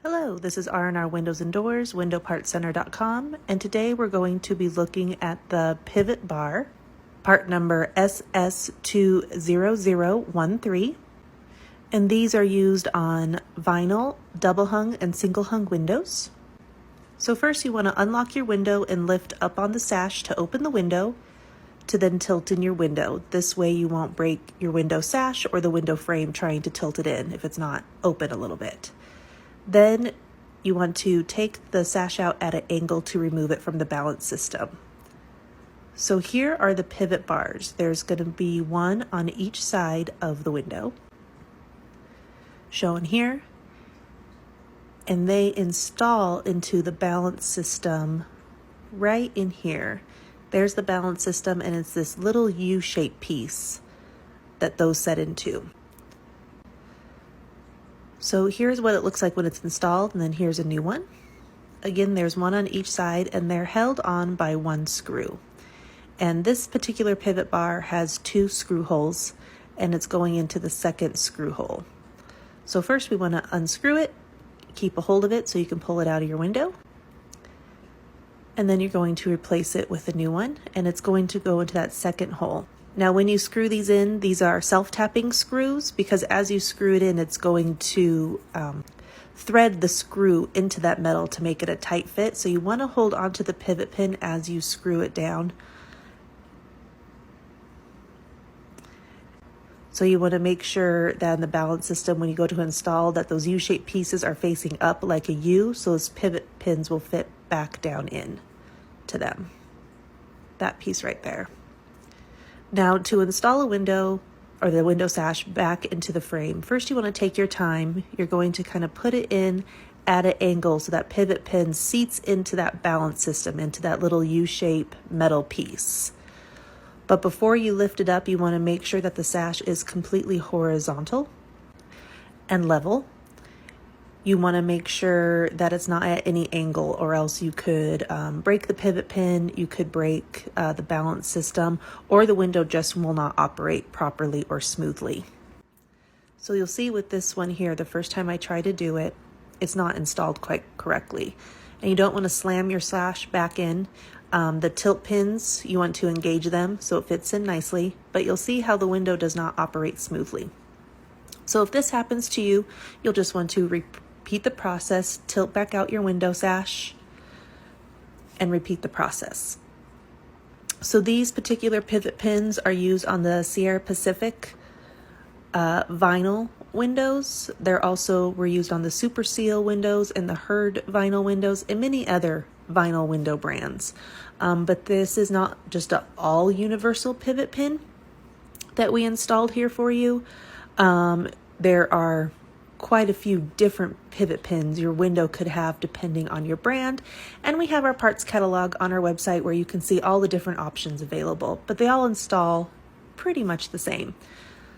Hello, this is R&R Windows and Doors, windowpartcenter.com, and today we're going to be looking at the pivot bar, part number SS20013, and these are used on vinyl, double hung, and single hung windows. So first you want to unlock your window and lift up on the sash to open the window, to then tilt in your window. This way you won't break your window sash or the window frame trying to tilt it in if it's not open a little bit. Then you want to take the sash out at an angle to remove it from the balance system. So here are the pivot bars. There's going to be one on each side of the window, shown here, and they install into the balance system right in here. There's the balance system, and it's this little U-shaped piece that those set into. So here's what it looks like when it's installed, and then here's a new one. Again, there's one on each side, and they're held on by one screw. And this particular pivot bar has two screw holes, and it's going into the second screw hole. So first we want to unscrew it, keep a hold of it so you can pull it out of your window. And then you're going to replace it with a new one, and it's going to go into that second hole. Now when you screw these in, these are self-tapping screws, because as you screw it in, it's going to thread the screw into that metal to make it a tight fit. So you want to hold onto the pivot pin as you screw it down. So you want to make sure that in the balance system, when you go to install, that those U-shaped pieces are facing up like a U, so those pivot pins will fit back down in to them. That piece right there. Now to install a window or the window sash back into the frame, first you want to take your time. You're going to kind of put it in at an angle so that pivot pin seats into that balance system, into that little U-shaped metal piece. But before you lift it up, you want to make sure that the sash is completely horizontal and level. You want to make sure that it's not at any angle, or else you could break the pivot pin, you could break the balance system, or the window just will not operate properly or smoothly. So you'll see with this one here, the first time I try to do it, it's not installed quite correctly. And you don't want to slam your sash back in. The tilt pins, you want to engage them so it fits in nicely, but you'll see how the window does not operate smoothly. So if this happens to you, you'll just want to repeat the process, tilt back out your window sash, and repeat the process. So these particular pivot pins are used on the Sierra Pacific vinyl windows. They're also were used on the Super Seal windows and the Hurd vinyl windows and many other vinyl window brands. But this is not just an all universal pivot pin that we installed here for you. There are quite a few different pivot pins your window could have depending on your brand, and we have our parts catalog on our website where you can see all the different options available, but they all install pretty much the same.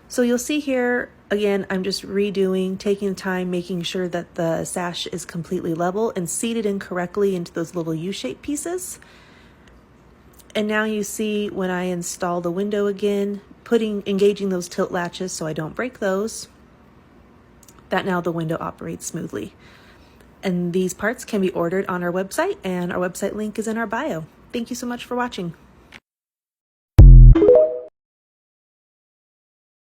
So you'll see here, again, I'm just redoing, taking time, making sure that the sash is completely level and seated in correctly into those little U-shaped pieces. And now you see when I install the window again, engaging those tilt latches so I don't break those, that now the window operates smoothly. And these parts can be ordered on our website, and our website link is in our bio. Thank you so much for watching.